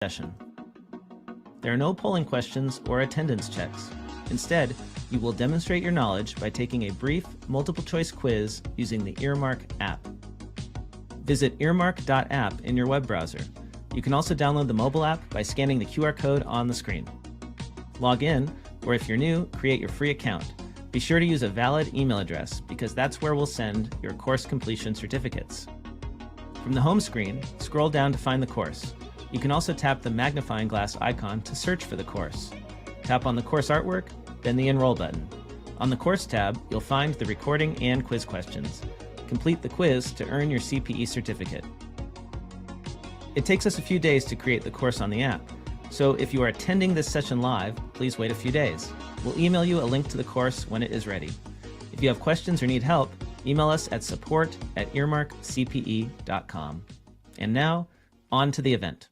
session. There are no polling questions or attendance checks. Instead, you will demonstrate your knowledge by taking a brief multiple-choice quiz using the Earmark app. Visit earmark.app in your web browser. You can also download the mobile app by scanning the QR code on the screen. Log in, or if you're new, create your free account. Be sure to use a valid email address because that's where we'll send your course completion certificates. From the home screen, scroll down to find the course. You can also tap the magnifying glass icon to search for the course. Tap on the course artwork, then the Enroll button. On the Course tab, you'll find the recording and quiz questions. Complete the quiz to earn your CPE certificate. It takes us a few days to create the course on the app, so if you are attending this session live, please wait a few days. We'll email you a link to the course when it is ready. If you have questions or need help, email us at support@earmarkcpe.com. And now, on to the event.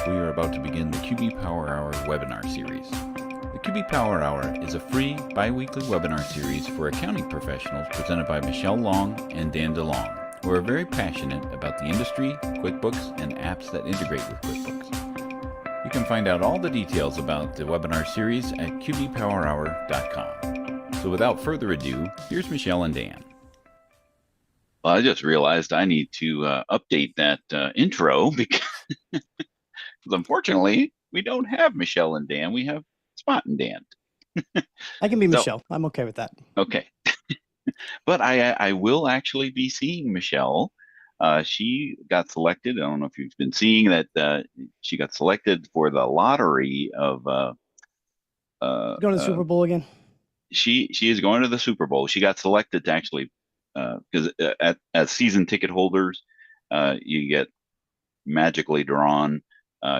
We are about to begin the QB Power Hour webinar series. The QB Power Hour is a free bi-weekly webinar series for accounting professionals presented by Michelle Long and Dan DeLong, who are very passionate about the industry, QuickBooks, and apps that integrate with QuickBooks. You can find out all the details about the webinar series at qbpowerhour.com. So without further ado, here's Michelle and Dan. Well, I just realized I need to update that intro because unfortunately, we don't have Michelle and Dan. We have Spot and Dan. I can be Michelle. I'm okay with that. Okay. But I will actually be seeing Michelle. She got selected. I don't know if you've been seeing that she got selected for the lottery of Going to the Super Bowl again? She is going to the Super Bowl. She got selected to actually because as season ticket holders, you get magically drawn.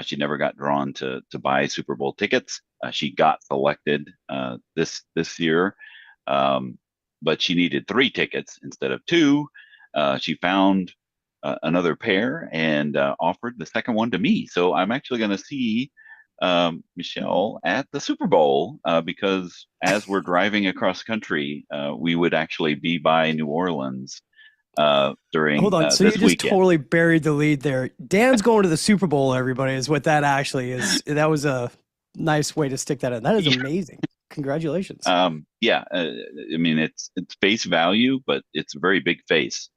She never got drawn to buy Super Bowl tickets. She got selected this year, but she needed 3 tickets instead of 2. She found another pair and offered the second one to me. So I'm actually going to see Michelle at the Super Bowl because as we're driving across country, we would actually be by New Orleans during Hold on, so this you just weekend. totally buried the lead there. Dan's going to the Super Bowl, everybody, is what that actually is. That was a nice way to stick that in. That is amazing. Congratulations. Yeah, I mean it's face value, but it's a very big face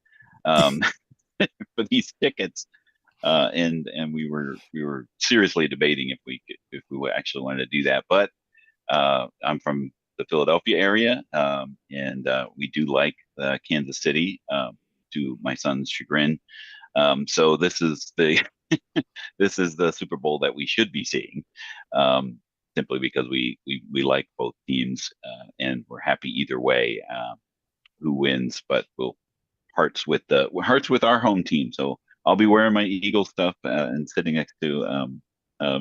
for these tickets. And we were seriously debating if we actually wanted to do that. But I'm from the Philadelphia area, and we do like Kansas City, to my son's chagrin. So this is the this is the Super Bowl that we should be seeing, simply because we like both teams, and we're happy either way who wins. But we'll hearts with our home team. So I'll be wearing my Eagle stuff and sitting next to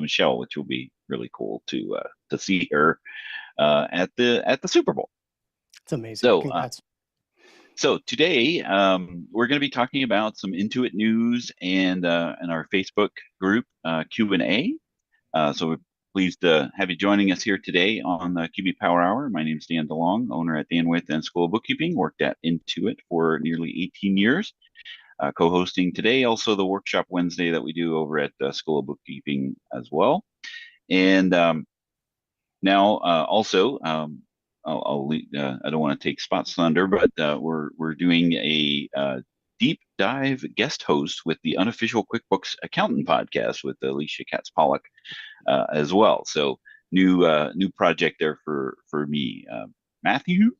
Michelle, which will be really cool to see her at the Super Bowl. It's amazing. So, congrats. So today we're going to be talking about some Intuit news and our Facebook group Q&A. So we're pleased to have you joining us here today on the QB Power Hour. My name is Dan DeLong, owner at Danwith and School of Bookkeeping. Worked at Intuit for nearly 18 years. Co-hosting today also the workshop Wednesday that we do over at School of Bookkeeping as well. And now also I don't want to take Spot's thunder, but we're doing a deep dive guest host with the Unofficial QuickBooks Accountant podcast with Alicia Katz-Pollock as well. So new project there for me. Matthew?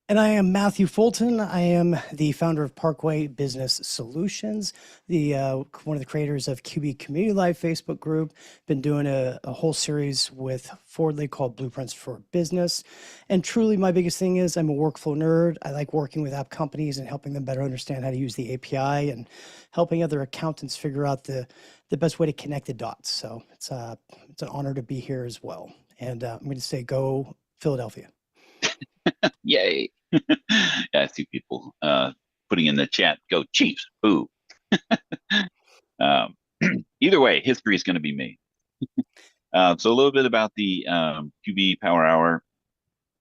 And I am Matthew Fulton. I am the founder of Parkway Business Solutions, one of the creators of QB Community Life Facebook group. Been doing a whole series with Fordley called Blueprints for Business. And truly my biggest thing is I'm a workflow nerd. I like working with app companies and helping them better understand how to use the API and helping other accountants figure out the best way to connect the dots. So it's an honor to be here as well. And I'm going to say go Philadelphia. Yay. Yeah, I see people putting in the chat, go Chiefs, boo. Either way, history is going to be made. So a little bit about the QB Power Hour.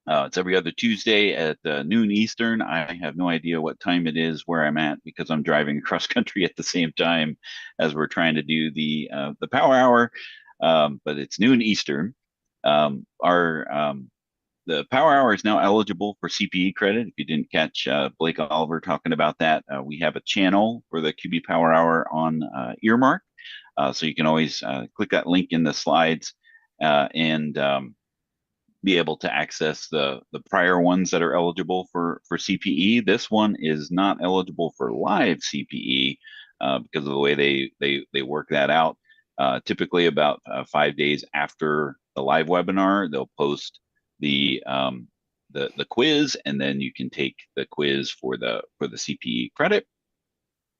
It's every other Tuesday at noon Eastern. I have no idea what time it is where I'm at because I'm driving across country at the same time as we're trying to do the Power Hour. But it's noon Eastern. Our the Power Hour is now eligible for CPE credit. If you didn't catch Blake Oliver talking about that, we have a channel for the QB Power Hour on Earmark. So you can always click that link in the slides and be able to access the prior ones that are eligible for CPE. This one is not eligible for live CPE because of the way they work that out. Typically about 5 days after the live webinar, they'll post the quiz, and then you can take the quiz for the CPE credit.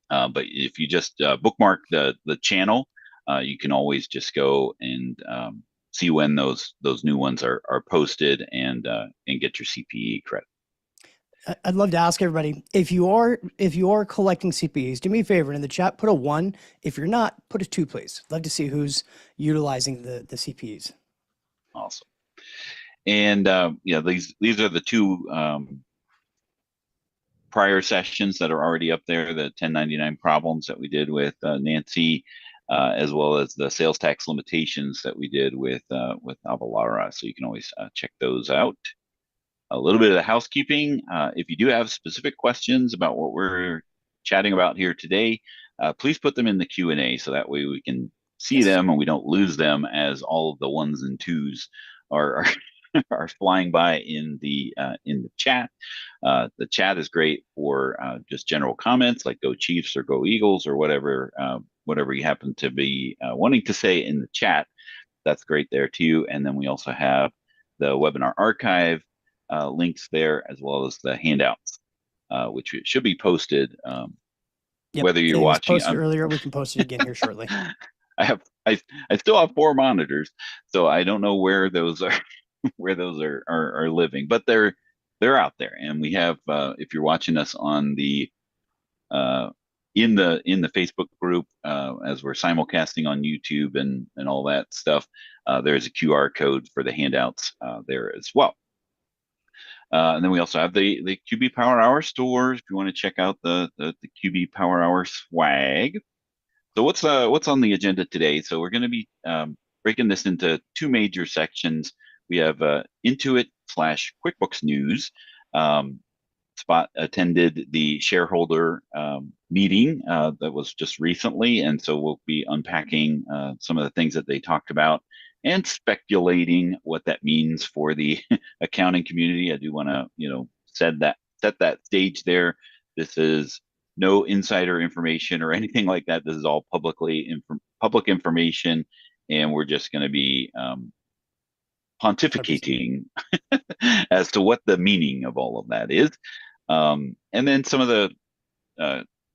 But if you just bookmark the channel, you can always just go and see when those new ones are posted and get your CPE credit. I'd love to ask everybody, if you are collecting CPEs, do me a favor, in the chat, put a 1. If you're not, put a 2, please. Love to see who's utilizing the CPEs. Awesome. And these are the 2 prior sessions that are already up there, the 1099 problems that we did with Nancy, as well as the sales tax limitations that we did with Avalara. So you can always check those out. A little bit of the housekeeping. If you do have specific questions about what we're chatting about here today, please put them in the Q&A so that way we can see them and we don't lose them as all of the 1s and 2s are are flying by in the chat. The chat is great for just general comments like "Go Chiefs" or "Go Eagles" or whatever you happen to be wanting to say in the chat. That's great there too. And then we also have the webinar archive links there, as well as the handouts, which should be posted. Yep. Whether you're watching posted earlier, we can post it again here shortly. I still have 4 monitors, so I don't know where those are are living, but they're out there. And we have if you're watching us on the in the Facebook group as we're simulcasting on YouTube and all that stuff, there's a QR code for the handouts there as well. And then we also have the QB Power Hour stores if you want to check out the QB Power Hour swag. So what's on the agenda today? So we're going to be breaking this into 2 major sections. We have Intuit / QuickBooks news. Spot attended the shareholder meeting that was just recently, and so we'll be unpacking some of the things that they talked about and speculating what that means for the accounting community. I do want to set that stage there. This is no insider information or anything like that. This is all public information, and we're just going to be pontificating as to what the meaning of all of that is. And then some of the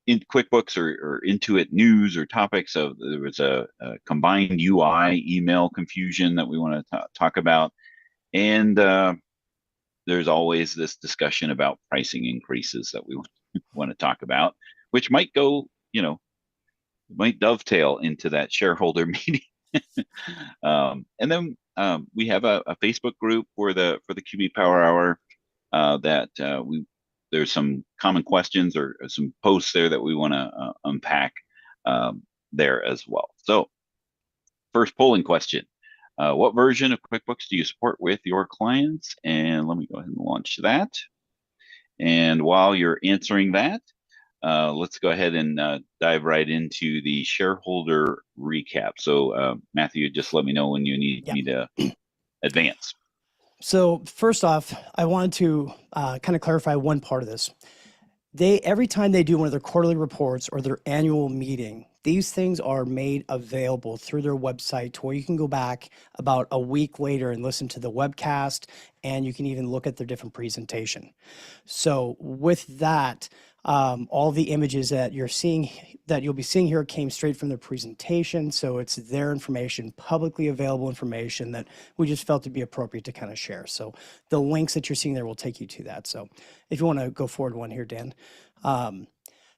in QuickBooks or Intuit news or topics. There was a combined UI email confusion that we want to talk about. And there's always this discussion about pricing increases that we want to talk about, which might go, might dovetail into that shareholder meeting. And then we have a Facebook group for the QB Power Hour that there's some common questions or some posts there that we want to unpack there as well. So first polling question, what version of QuickBooks do you support with your clients? And let me go ahead and launch that. And while you're answering that, let's go ahead and dive right into the shareholder recap. So Matthew, just let me know when you need me to advance. So first off, I wanted to kind of clarify one part of this. Every time they do one of their quarterly reports or their annual meeting, these things are made available through their website to where you can go back about a week later and listen to the webcast, and you can even look at their different presentation. So with that, all the images that you'll be seeing here came straight from their presentation. So it's their information, publicly available information that we just felt to be appropriate to kind of share. So the links that you're seeing there will take you to that. So if you want to go forward one here, Dan.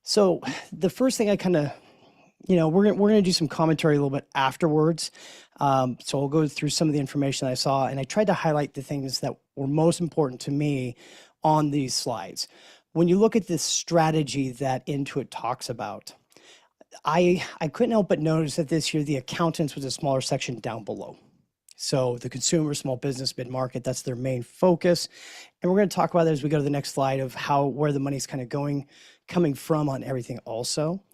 So the first thing I kind of we're gonna do some commentary a little bit afterwards. So I'll go through some of the information that I saw, and I tried to highlight the things that were most important to me on these slides. When you look at this strategy that Intuit talks about, I couldn't help but notice that this year the accountants was a smaller section down below. So the consumer, small business, mid-market, that's their main focus. And we're going to talk about that as we go to the next slide of where the money's kind of coming from on everything also.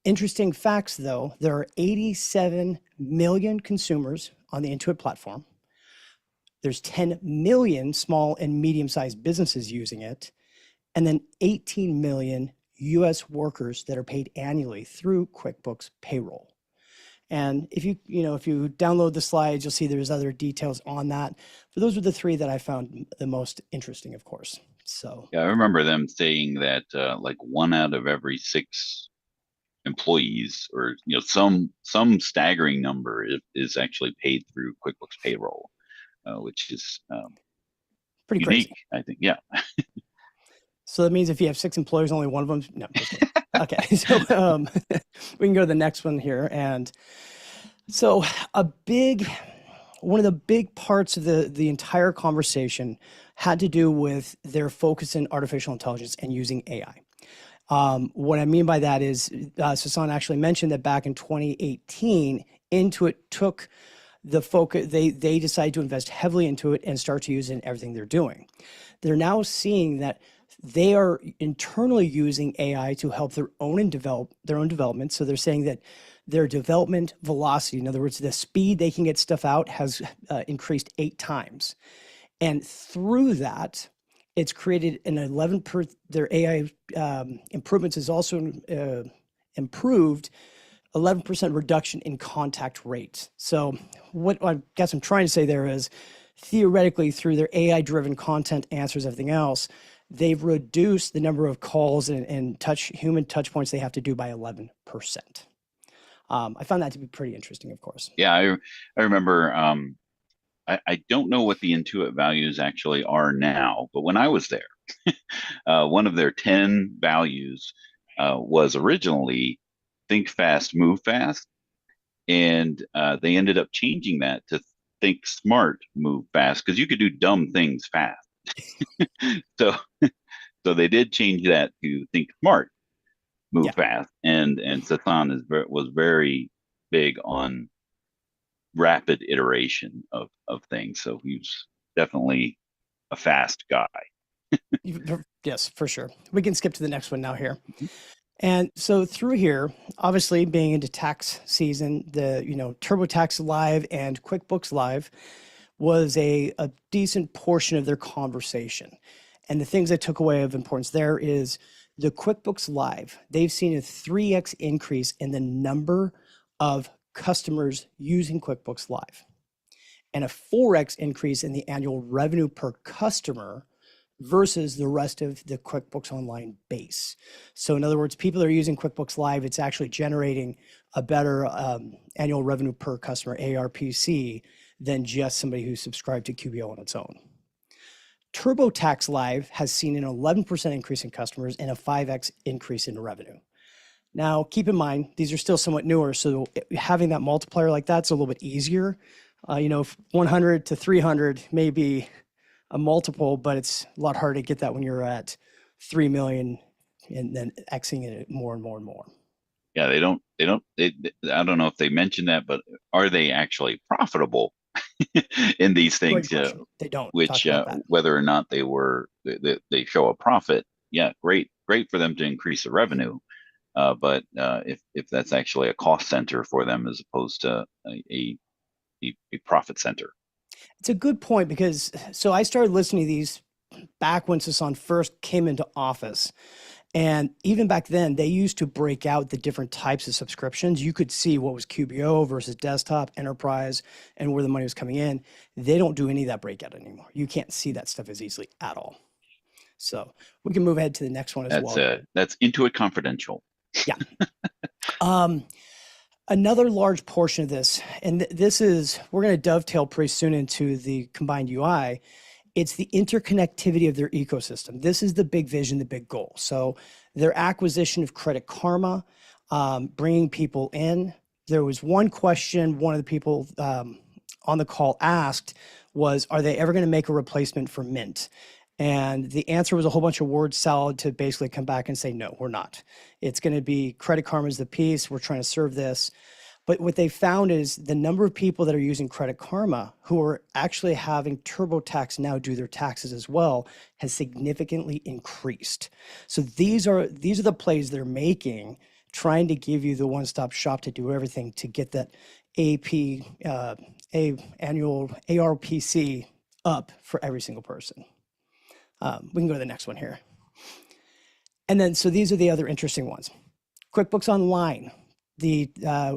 Interesting facts though, there are 87 million consumers on the Intuit platform. There's 10 million small and medium-sized businesses using it, and then 18 million US workers that are paid annually through QuickBooks payroll. And if you download the slides, you'll see there's other details on that. But those were the three that I found the most interesting, of course. So yeah, I remember them saying that like 1 out of every 6 employees, or some staggering number, is actually paid through QuickBooks payroll, which is pretty unique, crazy. I think. Yeah. So that means if you have 6 employees, only one of them. No, just kidding. Okay, so we can go to the next one here. And so one of the big parts of the entire conversation had to do with their focus in artificial intelligence and using AI. What I mean by that is, Sasan actually mentioned that back in 2018, Intuit took the focus, they decided to invest heavily into it and start to use it in everything they're doing. They're now seeing that they are internally using AI to help their own development. So they're saying that their development velocity, in other words, the speed they can get stuff out, has increased 8 times. And through that, it's created an their AI improvements has also improved 11% reduction in contact rates. So what I guess I'm trying to say there is, theoretically, through their AI-driven content answers, everything else, they've reduced the number of calls and human touch points they have to do by 11%. I found that to be pretty interesting, of course. Yeah, I remember, I don't know what the Intuit values actually are now, but when I was there, one of their 10 values was originally think fast, move fast. And they ended up changing that to think smart, move fast, because you could do dumb things fast. So they did change that to think smart, move fast. And Sasan was very big on rapid iteration of things. So he was definitely a fast guy. Yes, for sure. We can skip to the next one now here. And so through here, obviously being into tax season, the TurboTax Live and QuickBooks Live was a decent portion of their conversation. And the things I took away of importance there is the QuickBooks Live. They've seen a 3x increase in the number of customers using QuickBooks Live, and a 4x increase in the annual revenue per customer versus the rest of the QuickBooks Online base. So in other words, people that are using QuickBooks Live, it's actually generating a better annual revenue per customer, ARPC, than just somebody who's subscribed to QBO on its own. TurboTax Live has seen an 11% increase in customers and a 5x increase in revenue. Now, keep in mind, these are still somewhat newer, so having that multiplier like that's a little bit easier. 100 to 300 may be a multiple, but it's a lot harder to get that when you're at 3 million and then Xing it more and more and more. Yeah, I don't know if they mentioned that, but are they actually profitable in these things? They don't. Which whether or not they show a profit, yeah, great for them to increase the revenue. But if that's actually a cost center for them as opposed to a profit center. It's a good point, because I started listening to these back when Sasan first came into office. And even back then, they used to break out the different types of subscriptions. You could see what was QBO versus desktop, enterprise, and where the money was coming in. They don't do any of that breakout anymore. You can't see that stuff as easily at all. So we can move ahead to the next one as well. That's Intuit Confidential. Yeah. Another large portion of this, and this is, we're going to dovetail pretty soon into the combined UI. It's the interconnectivity of their ecosystem. This is the big vision, the big goal. So their acquisition of Credit Karma, bringing people in. There was one question one of the people on the call asked was, are they ever going to make a replacement for Mint? And the answer was a whole bunch of word salad to basically come back and say, no, we're not. It's going to be Credit Karma's the piece. We're trying to serve this. But what they found is the number of people that are using Credit Karma who are actually having TurboTax now do their taxes as well has significantly increased. So these are the plays they're making, trying to give you the one-stop shop to do everything to get that annual ARPC up for every single person. We can go to the next one here. And then, so these are the other interesting ones. QuickBooks Online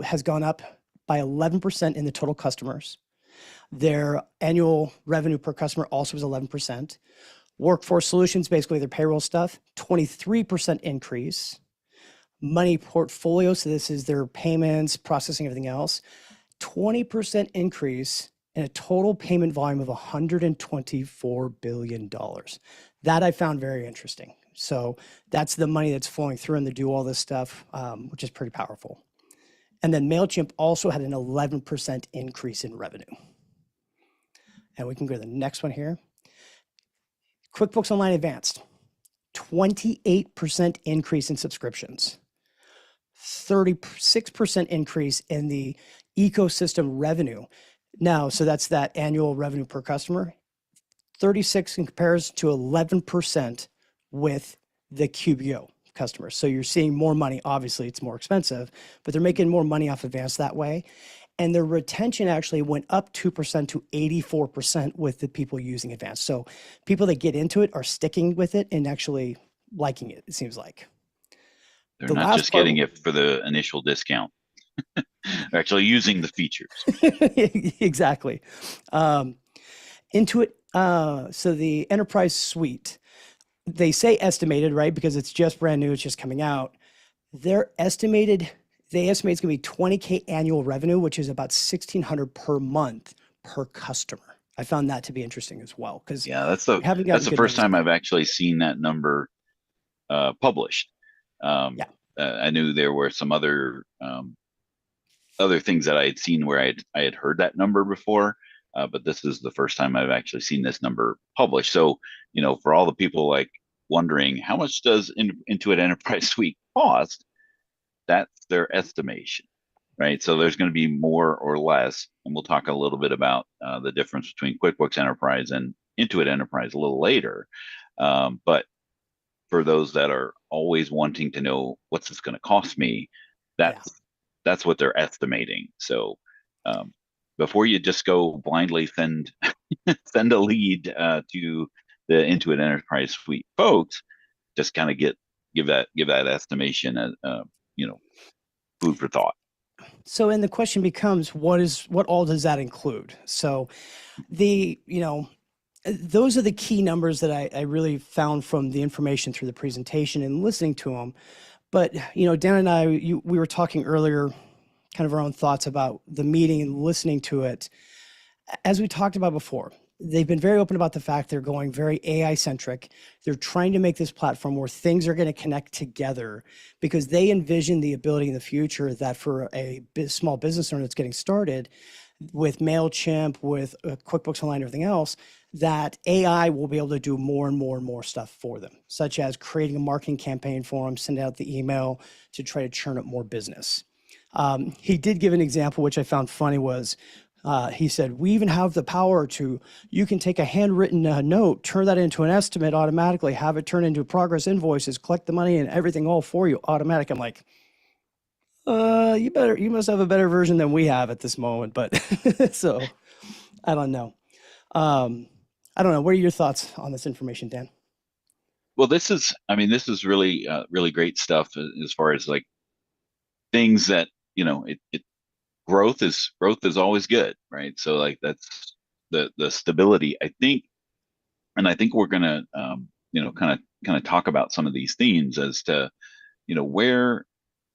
has gone up by 11% in the total customers. Their annual revenue per customer also was 11%. Workforce Solutions, basically their payroll stuff, 23% increase. Money Portfolio, so this is their payments, processing, everything else, 20% increase in a total payment volume of $124 billion. That I found very interesting. So that's the money that's flowing through and to do all this stuff, which is pretty powerful. And then MailChimp also had an 11% increase in revenue. And we can go to the next one here. QuickBooks Online Advanced, 28% increase in subscriptions, 36% increase in the ecosystem revenue. Now, so that's that annual revenue per customer, 36 in comparison to 11% with the QBO customers. So you're seeing more money. Obviously, it's more expensive, but they're making more money off Advanced that way. And the retention actually went up 2% to 84% with the people using Advanced. So people that get into it are sticking with it and actually liking it, it seems like. They're not just getting it for the initial discount. They're actually using the features. Exactly. Intuit, so the Enterprise Suite, they say estimated, right? Because it's just brand new, it's just coming out. They estimate it's going to be 20K annual revenue, which is about $1,600 per month per customer. I found that to be interesting as well. Because yeah, that's the first time I've actually seen that number published. I knew there were some other things that I had seen where I had heard that number before, but this is the first time I've actually seen this number published. So, for all the people like wondering how much does Intuit Enterprise Suite cost, that's their estimation, right? So there's going to be more or less, and we'll talk a little bit about the difference between QuickBooks Enterprise and Intuit Enterprise a little later. But for those that are always wanting to know what's this going to cost me, that's what they're estimating. So before you just go blindly send a lead to the Intuit Enterprise Suite folks, just kind of give that estimation as food for thought. So, and the question becomes, what all does that include? So those are the key numbers that I really found from the information through the presentation and listening to them. But, Dan and I, we were talking earlier, kind of our own thoughts about the meeting and listening to it. As we talked about before, they've been very open about the fact they're going very AI centric. They're trying to make this platform where things are going to connect together because they envision the ability in the future that for a small business owner that's getting started with MailChimp, with QuickBooks Online, everything else, that AI will be able to do more and more and more stuff for them, such as creating a marketing campaign for them, send out the email to try to churn up more business. He did give an example, which I found funny, was he said, we even have the power you can take a handwritten note, turn that into an estimate automatically, have it turn into progress invoices, collect the money and everything all for you automatic. I'm like, you must have a better version than we have at this moment, but so I don't know. I don't know. What are your thoughts on this information, Dan? Well, this is really, really great stuff as far as like things that, growth is always good, right? So like that's the stability, I think, and I think we're gonna, kind of talk about some of these themes as to, where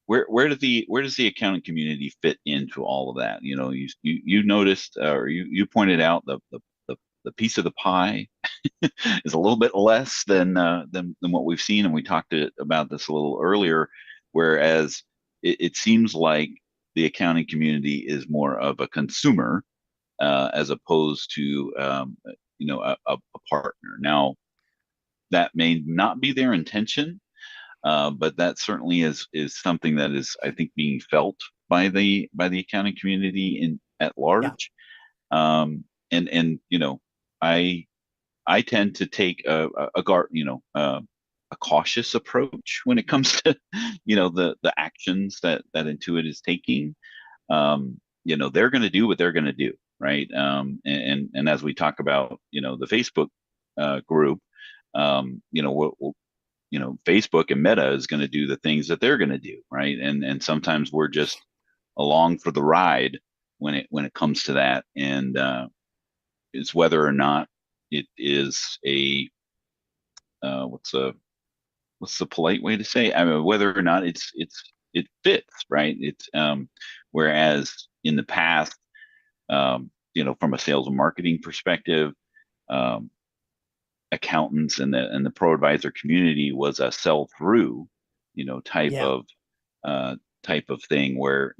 does the accounting community fit into all of that? You noticed, or you pointed out the piece of the pie is a little bit less than what we've seen, and we talked about this a little earlier. Whereas it seems like the accounting community is more of a consumer as opposed to a partner. Now, that may not be their intention, but that certainly is something that is, I think, being felt by the accounting community at Yeah. large. And I tend to take a cautious approach when it comes to the actions that Intuit is taking. They're going to do what they're going to do, right? And as we talk about the Facebook group, Facebook and Meta is going to do the things that they're going to do, right? And sometimes we're just along for the ride when it comes to that, and it's whether or not it is a what's the polite way to say? I mean, whether or not it fits, right? It's whereas in the past, from a sales and marketing perspective, accountants and the ProAdvisor community was a sell through, type Yeah. of thing where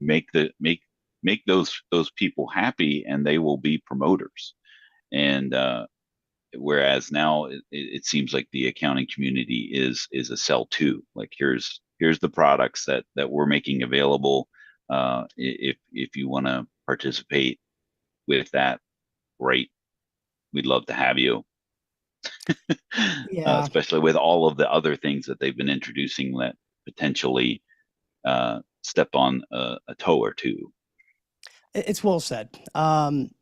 make those people happy and they will be promoters. And whereas now it seems like the accounting community is a sell to, like here's the products that we're making available. If you want to participate with that, great, we'd love to have you. Yeah. Especially with all of the other things that they've been introducing that potentially step on a toe or two. It's well said.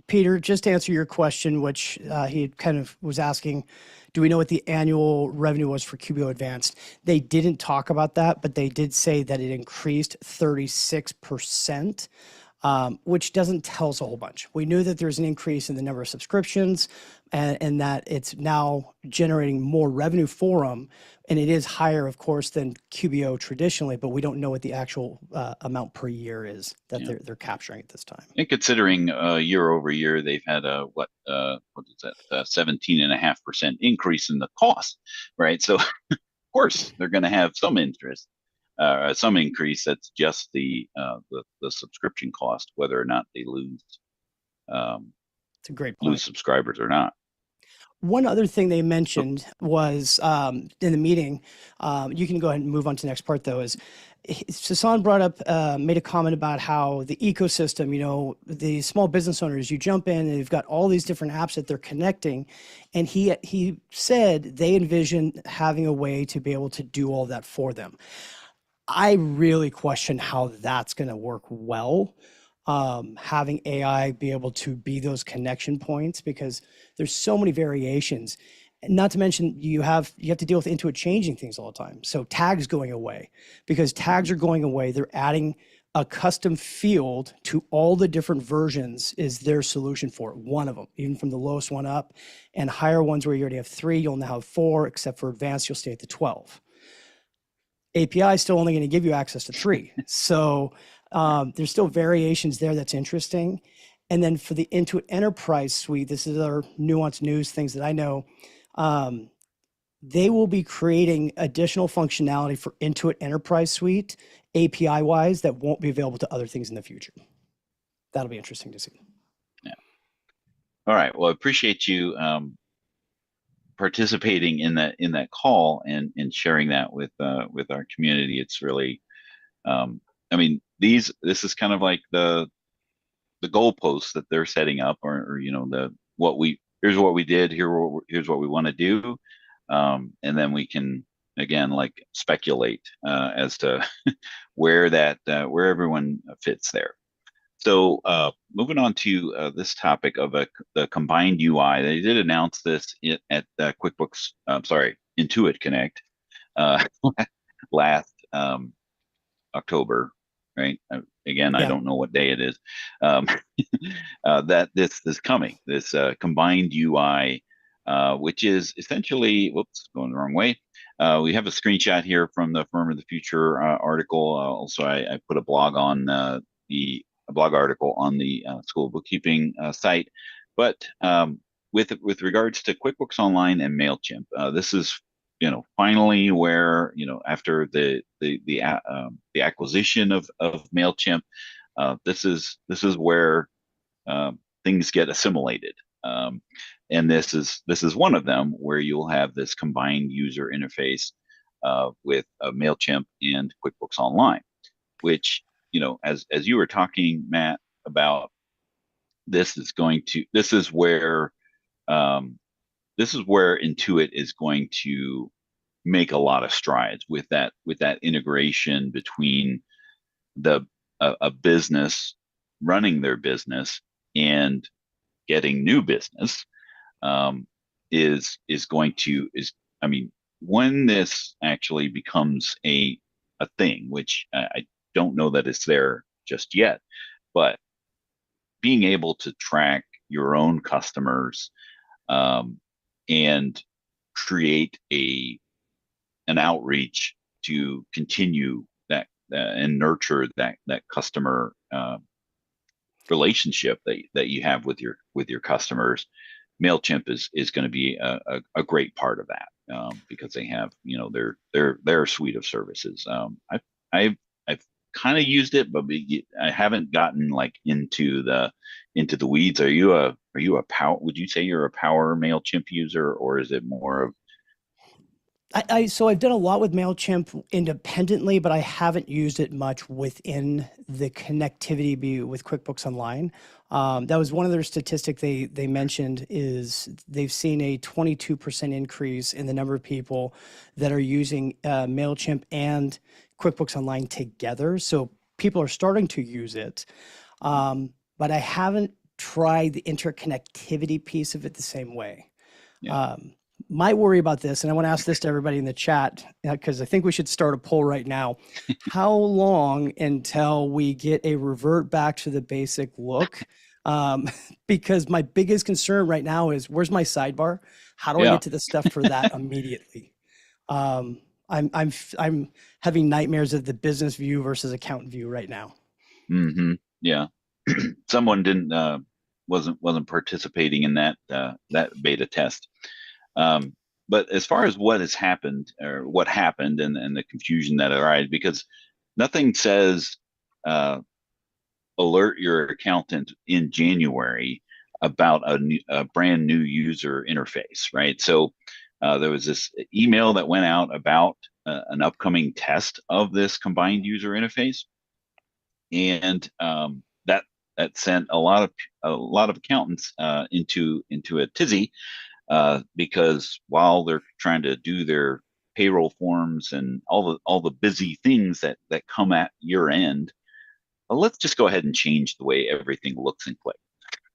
Peter, just to answer your question, which he kind of was asking, do we know what the annual revenue was for QBO Advanced? They didn't talk about that, but they did say that it increased 36%, which doesn't tell us a whole bunch. We knew that there's an increase in the number of subscriptions and that it's now generating more revenue for them. And it is higher, of course, than QBO traditionally, but we don't know what the actual amount per year is that they're capturing at this time. And considering year over year, they've had what is that, 17.5% increase in the cost, right? So of course they're going to have some interest, some increase. That's just the subscription cost, whether or not they lose. It's a great point. Lose subscribers or not. One other thing they mentioned was in the meeting, you can go ahead and move on to the next part though, is Sasan brought up, made a comment about how the ecosystem, the small business owners, you jump in and they've got all these different apps that they're connecting. And he said they envision having a way to be able to do all that for them. I really question how that's going to work well. Having AI be able to be those connection points, because there's so many variations. Not to mention you have to deal with Intuit changing things all the time. So tags going away, because tags are going away. They're adding a custom field to all the different versions is their solution for it. One of them, even from the lowest one up, and higher ones where you already have 3, you'll now have 4, except for advanced, you'll stay at the 12. API is still only going to give you access to 3. So there's still variations there that's interesting. And then for the Intuit Enterprise Suite, this is our nuanced news things that I know. They will be creating additional functionality for Intuit Enterprise Suite, API-wise, that won't be available to other things in the future. That'll be interesting to see. Yeah. All right. Well, I appreciate you participating in that call and sharing that with our community. It's really, this is kind of like the goalposts that they're setting up, or here's what we did, here's what we want to do, and then we can again speculate as to where everyone fits there. So moving on to this topic of the combined UI, they did announce this at QuickBooks, Intuit Connect last October, right? Again, yeah. I don't know what day it is. That this is coming, this combined UI, which is essentially, going the wrong way. We have a screenshot here from the Firm of the Future article. Also, I put a blog on a blog article on the School of Bookkeeping site. But with regards to QuickBooks Online and MailChimp, this is finally, where after the acquisition of Mailchimp, this is where things get assimilated. And this is one of them, where you'll have this combined user interface with Mailchimp and QuickBooks Online, which, as you were talking, Matt, about, this is where Intuit is going to make a lot of strides with that integration between a business running their business and getting new business. I mean, when this actually becomes a thing, which I don't know that it's there just yet, but being able to track your own customers, and create an outreach to continue that and nurture that customer relationship that you have with your customers. Mailchimp is going to be a great part of that, because they have their suite of services. I've kind of used it, but I haven't gotten like into the weeds. Would you say you're a power Mailchimp user, or is it more of? So I've done a lot with Mailchimp independently, but I haven't used it much within the connectivity with QuickBooks Online. That was one of their statistics they mentioned, is they've seen a 22% increase in the number of people that are using Mailchimp and QuickBooks Online together. So people are starting to use it, but I haven't tried the interconnectivity piece of it the same way. Yeah. My worry about this, and I want to ask this to everybody in the chat, because I think we should start a poll right now. How long until we get a revert back to the basic look? Because my biggest concern right now is, where's my sidebar? How do I get to the stuff for that immediately? I'm having nightmares of the business view versus accountant view right now. Mm-hmm. Yeah. Someone wasn't participating in that beta test. But as far as what has happened, or what happened, and the confusion that arises, because nothing says alert your accountant in January about a brand new user interface, right? So there was this email that went out about an upcoming test of this combined user interface, and that sent a lot of accountants into a tizzy. Because while they're trying to do their payroll forms and all the busy things that come at year end, let's just go ahead and change the way everything looks and clicks,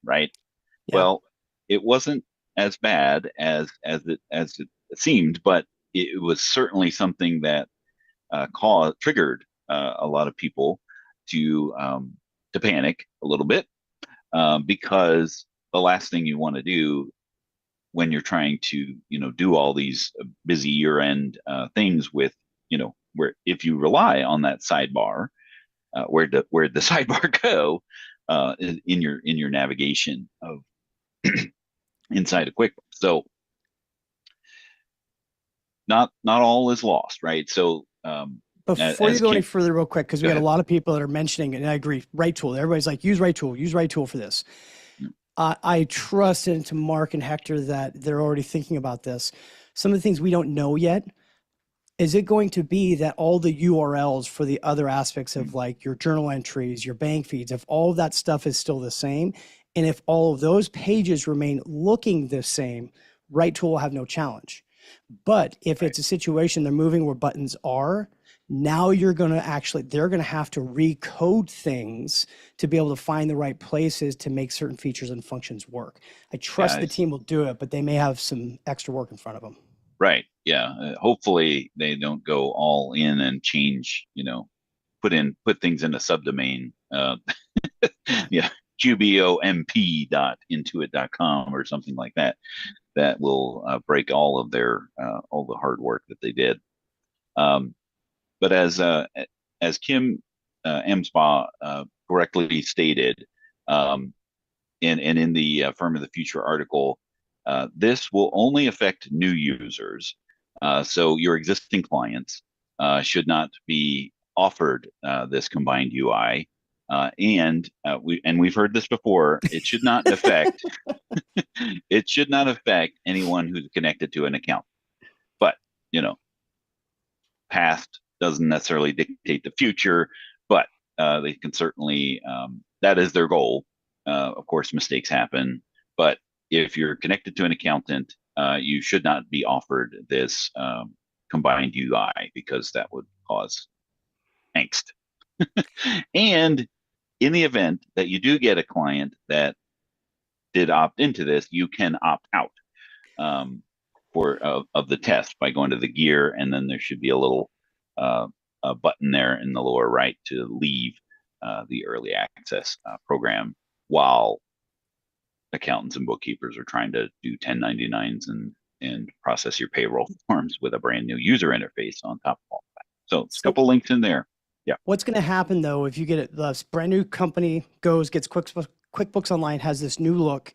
right? Yeah. Well, it wasn't as bad as it seemed, but it was certainly something that triggered a lot of people to panic a little bit, because the last thing you want to do when you're trying to do all these busy year-end things with where, if you rely on that sidebar, where the sidebar go in your navigation of inside of QuickBooks. So not all is lost, right? So before you go any further, real quick, because we got a lot of people that are mentioning, and I agree, Right Tool. Everybody's like, use Right Tool for this. I trust into Mark and Hector that they're already thinking about this. Some of the things we don't know yet, is it going to be that all the URLs for the other aspects of like your journal entries, your bank feeds, if all of that stuff is still the same, and if all of those pages remain looking the same, Right Tool will have no challenge. But if it's a situation they're moving where buttons are, now they're going to have to recode things to be able to find the right places to make certain features and functions work. I trust the team will do it, but they may have some extra work in front of them. Right. Yeah. Hopefully they don't go all in and change, put things in a subdomain. Yeah. qbomp.intuit.com or something like that. That will break all of all the hard work that they did. But as Kim Emspa correctly stated, and in the Firm of the Future article, this will only affect new users. So your existing clients should not be offered this combined UI. We've heard this before. It should not affect it should not affect anyone who's connected to an account. But past doesn't necessarily dictate the future, but they can certainly, that is their goal. Of course, mistakes happen, but if you're connected to an accountant, you should not be offered this combined UI because that would cause angst. And in the event that you do get a client that did opt into this, you can opt out of the test by going to the gear, and then there should be a little a button there in the lower right to leave the early access program while accountants and bookkeepers are trying to do 1099s and process your payroll forms with a brand new user interface on top of all that. So it's a couple links in there. Yeah. What's going to happen though if you get this brand new company gets QuickBooks Online, has this new look,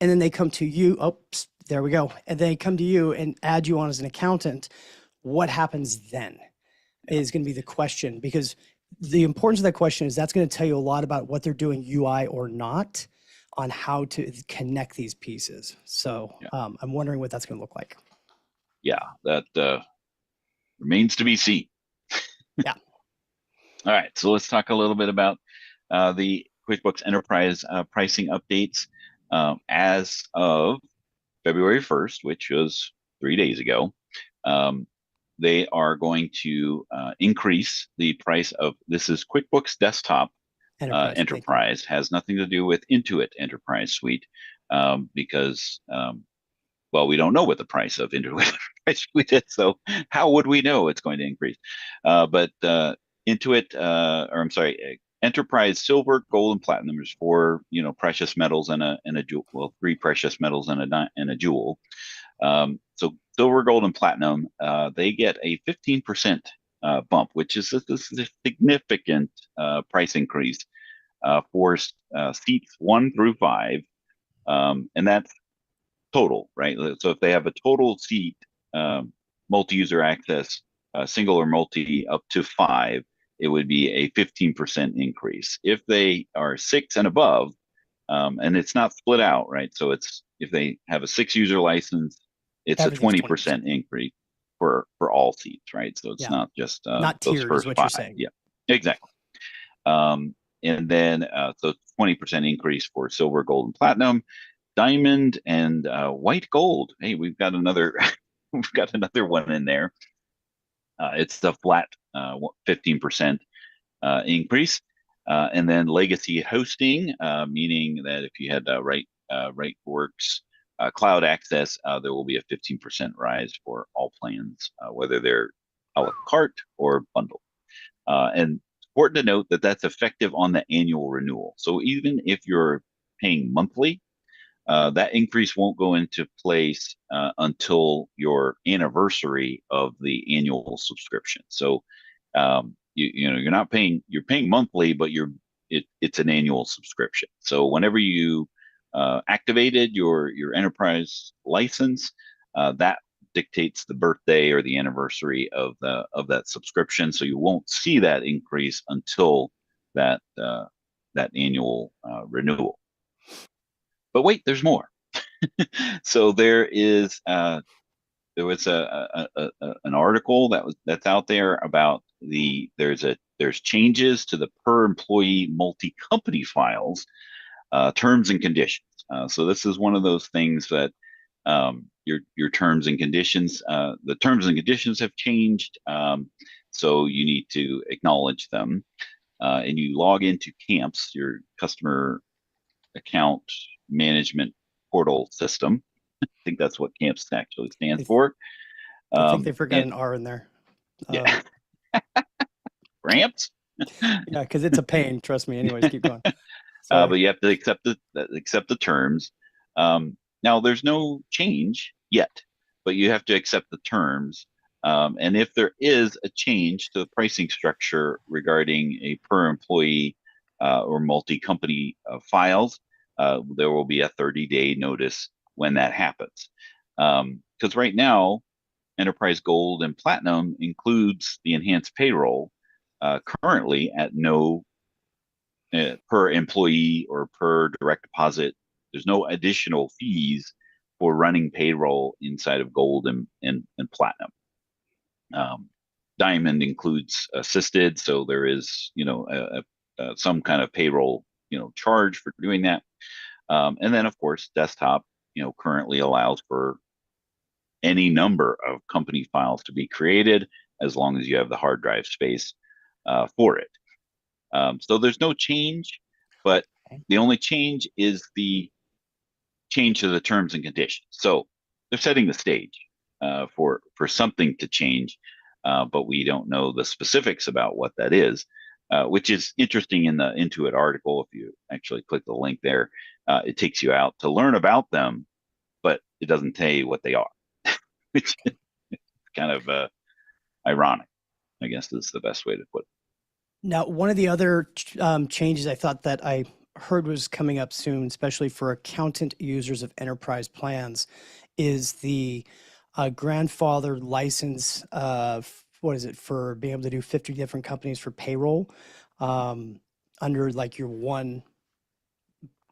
and then they come to you? Oops, there we go. And they come to you and add you on as an accountant. What happens then is going to be the question, because the importance of that question is that's going to tell you a lot about what they're doing UI or not on how to connect these pieces. So I'm wondering what that's going to look like. Yeah, that remains to be seen. Yeah. All right, so let's talk a little bit about the QuickBooks Enterprise pricing updates as of February 1st, which was 3 days ago. They are going to increase the price of, this is QuickBooks Desktop Enterprise, has nothing to do with Intuit Enterprise Suite because, well, we don't know what the price of Intuit Enterprise Suite is, so how would we know it's going to increase? But Intuit, or I'm sorry, Enterprise Silver, Gold, and Platinum. There's 4, precious metals and a jewel. Well, 3 precious metals and a jewel. So Silver, Gold, and Platinum, they get a 15% bump, which is a significant price increase for seats 1 through 5, and that's total, right? So if they have a total seat, multi-user access, single or multi, up to 5, it would be a 15% increase. If they are 6 and above, and it's not split out, right? So it's, if they have a 6-user license, it's a 20% increase for all seats, right? So it's not just not those tiered, first is what 5. you're saying. Yeah, exactly. And then so 20% increase for silver, gold, and platinum, diamond, and white gold. Hey, we've got another we've got another one in there. It's the flat 15% increase. And then legacy hosting, meaning that if you had RightWorks cloud access, there will be a 15% rise for all plans, whether they're a la carte or bundle. And important to note that that's effective on the annual renewal. So even if you're paying monthly, that increase won't go into place until your anniversary of the annual subscription. So you're not paying, you're paying monthly, but it's an annual subscription. So whenever you activated your enterprise license, that dictates the birthday or the anniversary of that subscription. So you won't see that increase until that annual renewal. But wait, there's more. So there was an article that's out there about there's changes to the per employee multi-company files terms and conditions. So this is one of those things that your terms and conditions, the terms and conditions have changed, so you need to acknowledge them, and you log into CAMPS, your customer account management portal system. I think that's what CAMPS actually stands for. I think they forgot an R in there. Yeah. Ramps? Yeah, because it's a pain. Trust me. Anyways, keep going. But you have to accept the terms. Now, there's no change yet, but you have to accept the terms. And if there is a change to the pricing structure regarding a per employee or multi-company files, there will be a 30-day notice when that happens. Because right now, Enterprise Gold and Platinum includes the enhanced payroll, currently at no per employee or per direct deposit. There's no additional fees for running payroll inside of Gold and Platinum. Diamond includes assisted, so there is, some kind of payroll, charge for doing that. And then, of course, desktop, currently allows for any number of company files to be created as long as you have the hard drive space for it. So there's no change, but the only change is the change to the terms and conditions. So they're setting the stage for something to change, but we don't know the specifics about what that is, which is interesting in the Intuit article. If you actually click the link there, it takes you out to learn about them, but it doesn't tell you what they are, which is kind of ironic, I guess is the best way to put it. Now, one of the other changes I thought that I heard was coming up soon, especially for accountant users of enterprise plans, is the grandfather license. What is it, for being able to do 50 different companies for payroll under like your one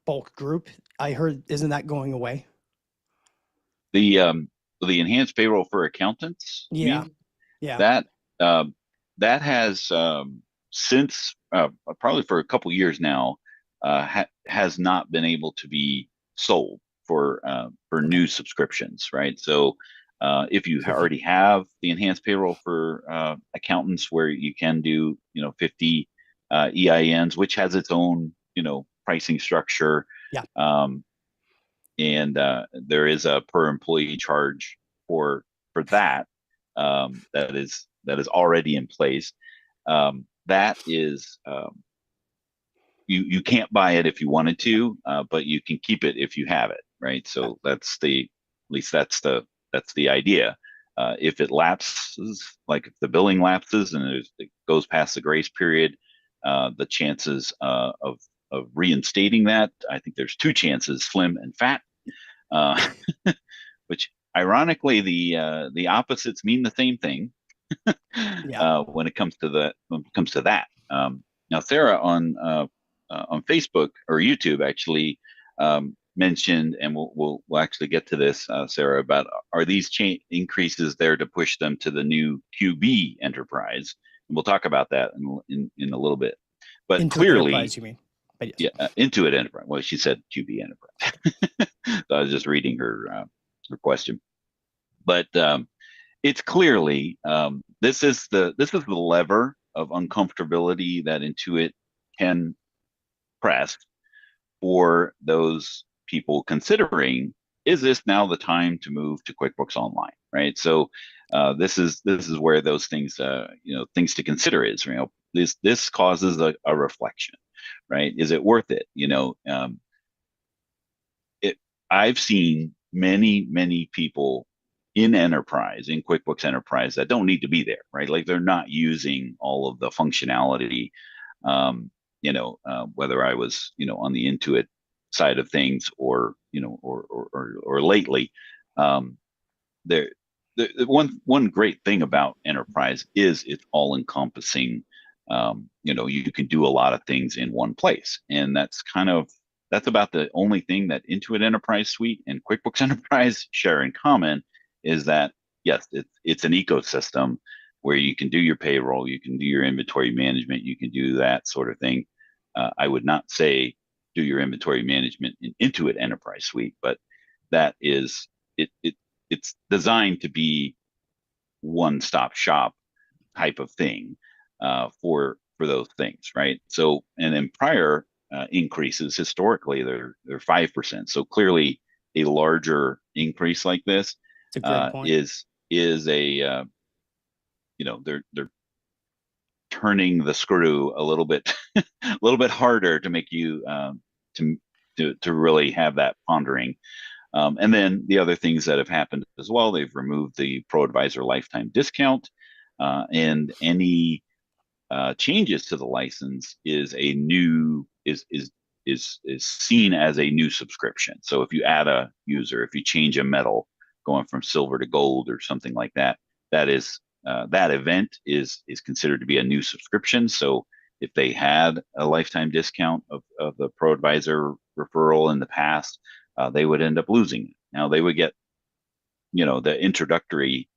bulk group? I heard, isn't that going away? The enhanced payroll for accountants, you Yeah. mean? Yeah. That has since probably for a couple years now has not been able to be sold for new subscriptions, right? So if you already have the enhanced payroll for accountants, where you can do 50 EINs, which has its own pricing structure. Yeah. And there is a per employee charge for that that is already in place. That is you can't buy it if you wanted to, but you can keep it if you have it, right? So that's at least that's the idea. If it lapses, like if the billing lapses and it goes past the grace period, the chances of reinstating that, I think there's two chances: slim and fat, which ironically the opposites mean the same thing. When it comes to that. Now, Sarah on Facebook or YouTube actually mentioned, and we'll actually get to this, Sarah, about are these increases there to push them to the new QB enterprise? And we'll talk about that in a little bit. But Intuit clearly, enterprise, you mean? But yes. Yeah, Intuit enterprise. Well, she said QB enterprise. So I was just reading her question, but it's clearly this is the lever of uncomfortability that Intuit can press for those people considering, is this now the time to move to QuickBooks Online, right? So this is where those things things to consider is, this causes a reflection, right? Is it worth it? I've seen many people in QuickBooks Enterprise that don't need to be there, right? Like they're not using all of the functionality, whether I was, on the Intuit side of things or lately. The one great thing about Enterprise is it's all encompassing. You can do a lot of things in one place, and that's about the only thing that Intuit Enterprise Suite and QuickBooks Enterprise share in common, is that yes, it's an ecosystem where you can do your payroll, you can do your inventory management, you can do that sort of thing. I would not say do your inventory management in Intuit Enterprise Suite, but that is it's designed to be one-stop shop type of thing for those things, right? So, and then prior increases historically they're 5%. So clearly a larger increase like this is a they're turning the screw a little bit harder to make you to really have that pondering. And then the other things that have happened as well, they've removed the ProAdvisor lifetime discount, and any changes to the license is seen as a new subscription. So if you add a user, if you change a metal, going from silver to gold or something like that. That is that event is considered to be a new subscription. So if they had a lifetime discount of the ProAdvisor referral in the past, they would end up losing it. Now they would get, the introductory,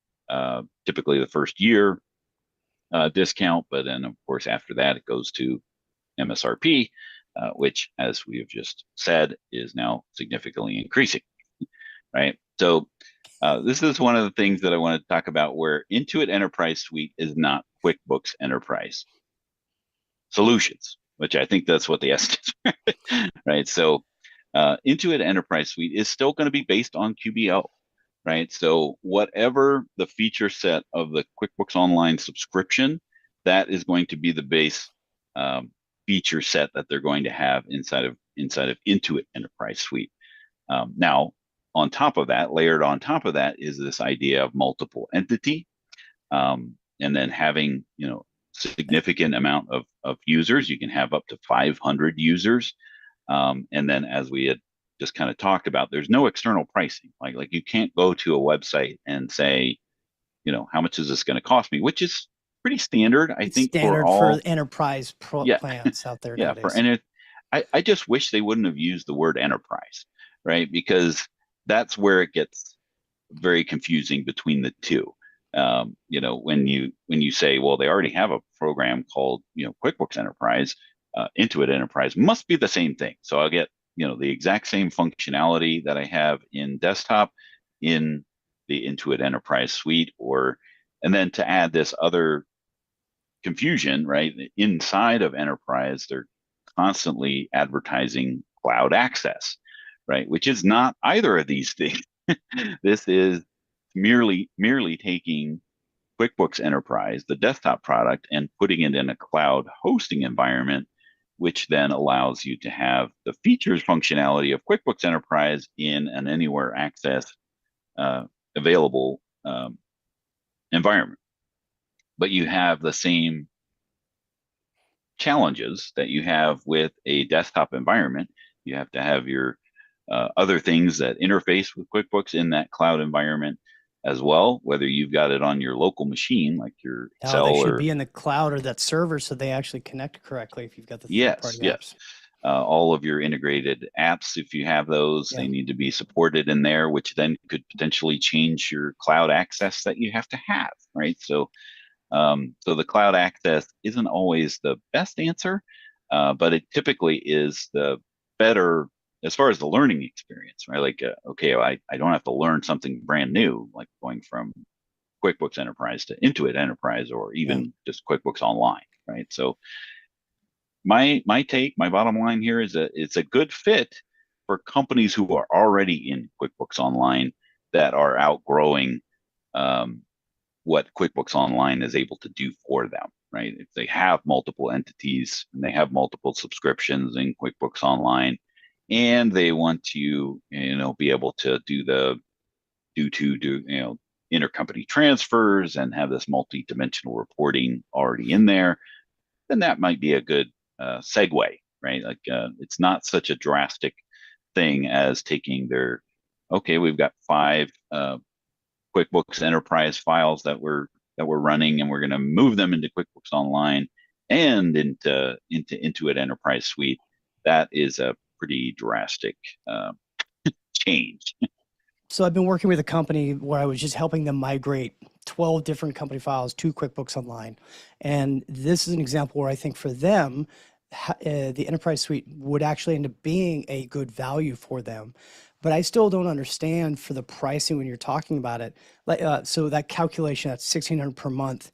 typically the first year discount, but then of course after that it goes to MSRP, which, as we have just said, is now significantly increasing, right? So this is one of the things that I want to talk about, where Intuit Enterprise Suite is not QuickBooks Enterprise Solutions, which I think that's what the S is, right? So Intuit Enterprise Suite is still going to be based on QBO, right? So whatever the feature set of the QuickBooks Online subscription, that is going to be the base feature set that they're going to have inside of Intuit Enterprise Suite. Now, on top of that, layered on top of that, is this idea of multiple entity, and then having significant amount of users. You can have up to 500 users, and then, as we had just kind of talked about, there's no external pricing. Like you can't go to a website and say, how much is this going to cost me, which is pretty standard, I think, standard for all for enterprise plans out there nowadays. I just wish they wouldn't have used the word enterprise, right? Because that's where it gets very confusing between the two. When you say, well, they already have a program called QuickBooks Enterprise, Intuit Enterprise must be the same thing. So I'll get the exact same functionality that I have in desktop in the Intuit Enterprise Suite, and then to add this other confusion, right? Inside of Enterprise, they're constantly advertising cloud access, right? Which is not either of these things. This is merely taking QuickBooks Enterprise, the desktop product, and putting it in a cloud hosting environment, which then allows you to have the features functionality of QuickBooks Enterprise in an anywhere access available environment. But you have the same challenges that you have with a desktop environment. You have to have your other things that interface with QuickBooks in that cloud environment as well, whether you've got it on your local machine, like your Excel, they should be in the cloud or that server, so they actually connect correctly if you've got the third-party apps. All of your integrated apps, if you have those, they need to be supported in there, which then could potentially change your cloud access that you have to have, right? So the cloud access isn't always the best answer, but it typically is the better as far as the learning experience, right? Like, I don't have to learn something brand new, like going from QuickBooks Enterprise to Intuit Enterprise, or even just QuickBooks Online, right? So my bottom line here is that it's a good fit for companies who are already in QuickBooks Online that are outgrowing what QuickBooks Online is able to do for them, right? If they have multiple entities and they have multiple subscriptions in QuickBooks Online, and they want to, be able to do intercompany transfers and have this multi-dimensional reporting already in there, then that might be a good segue, right? Like it's not such a drastic thing as taking we've got 5 QuickBooks Enterprise files that we're running, and we're going to move them into QuickBooks Online and into Intuit Enterprise Suite. That is a pretty drastic change. So I've been working with a company where I was just helping them migrate 12 different company files to QuickBooks Online. And this is an example where I think for them, the Enterprise Suite would actually end up being a good value for them. But I still don't understand for the pricing when you're talking about it. So that calculation, that's $1,600 per month.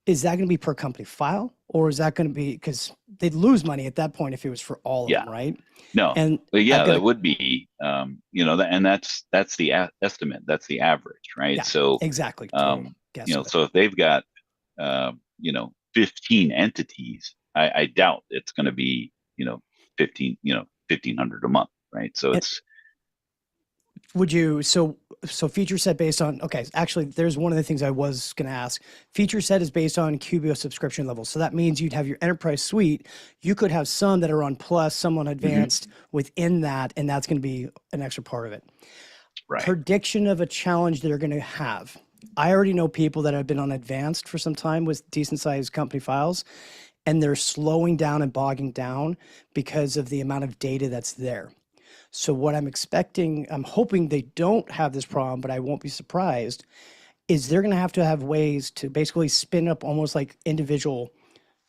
Is that going to be per company file, or is that going to be, because they'd lose money at that point if it was for all of them, right? No, that would be, and that's the estimate, that's the average, right? Yeah, so exactly. So if they've got 15 entities, I doubt it's going to be $1,500 a month, right? So would you, so feature set based on, actually there's one of the things I was going to ask. Feature set is based on QBO subscription levels. So that means you'd have your Enterprise Suite. You could have some that are on Plus, some on Advanced within that, and that's going to be an extra part of it. Right. Prediction of a challenge they're going to have. I already know people that have been on advanced for some time with decent sized company files, and they're slowing down and bogging down because of the amount of data that's there. So what I'm expecting, I'm hoping they don't have this problem, but I won't be surprised, is they're going to have ways to basically spin up almost like individual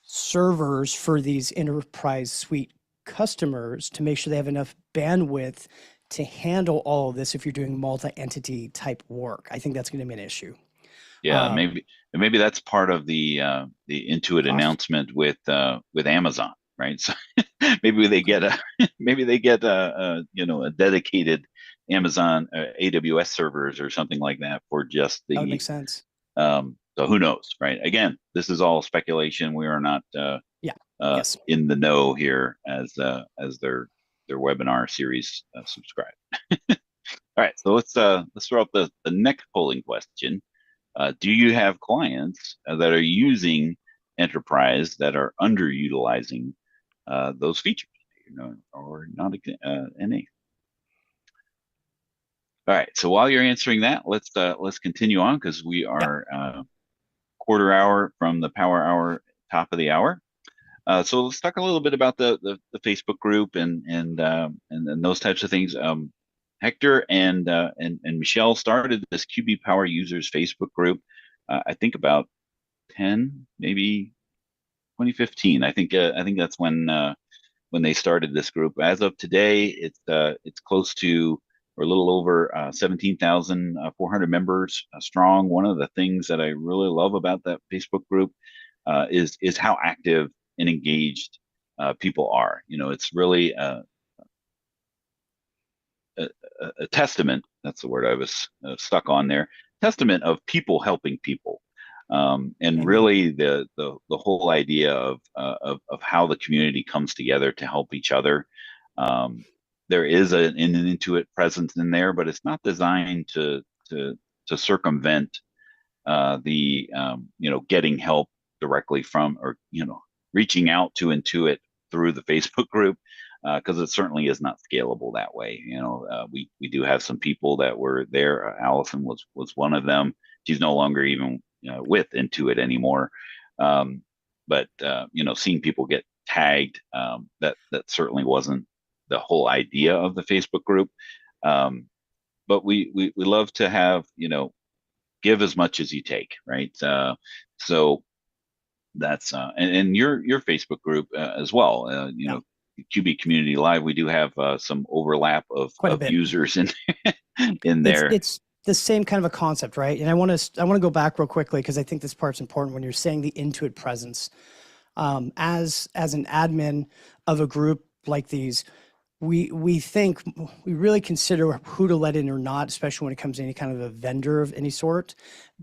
servers for these enterprise suite customers to make sure they have enough bandwidth to handle all of this if you're doing multi-entity type work. I think that's going to be an issue. Yeah, maybe that's part of the Intuit Cost. announcement with Amazon, right? So maybe they get a a dedicated Amazon AWS servers or something like that for just That would the make sense. so who knows, right? Again, this is all speculation. We are not Yeah. Yes. in the know here as their webinar series subscribe. All right, so let's throw out the next polling question. Do you have clients that are using Enterprise that are underutilizing those features, or not any? All right. So while you're answering that, let's continue on because we are quarter hour from the power hour, top of the hour. So let's talk a little bit about the Facebook group and those types of things. Hector and Michelle started this QB Power Users Facebook group. I think about 10, maybe 2015. I think that's when they started this group. As of today, it's close to or a little over 17,400 members strong. One of the things that I really love about that Facebook group is how active and engaged people are. It's really a testament. That's the word I was stuck on there. Testament of people helping people, and Amen. really the whole idea of how the community comes together to help each other. There is an Intuit presence in there, but it's not designed to circumvent the getting help directly from or reaching out to Intuit through the Facebook group. Because it certainly is not scalable that way. We do have some people that were there. Allison was one of them. She's no longer even with Intuit anymore. But seeing people get tagged, that certainly wasn't the whole idea of the Facebook group. But we love to have give as much as you take, right? So that's and your Facebook group as well. QB Community Live, we do have some overlap of users in there. It's the same kind of a concept, right? And I want to go back real quickly because I think this part's important when you're saying the Intuit presence. As an admin of a group like these, we really consider who to let in or not, especially when it comes to any kind of a vendor of any sort.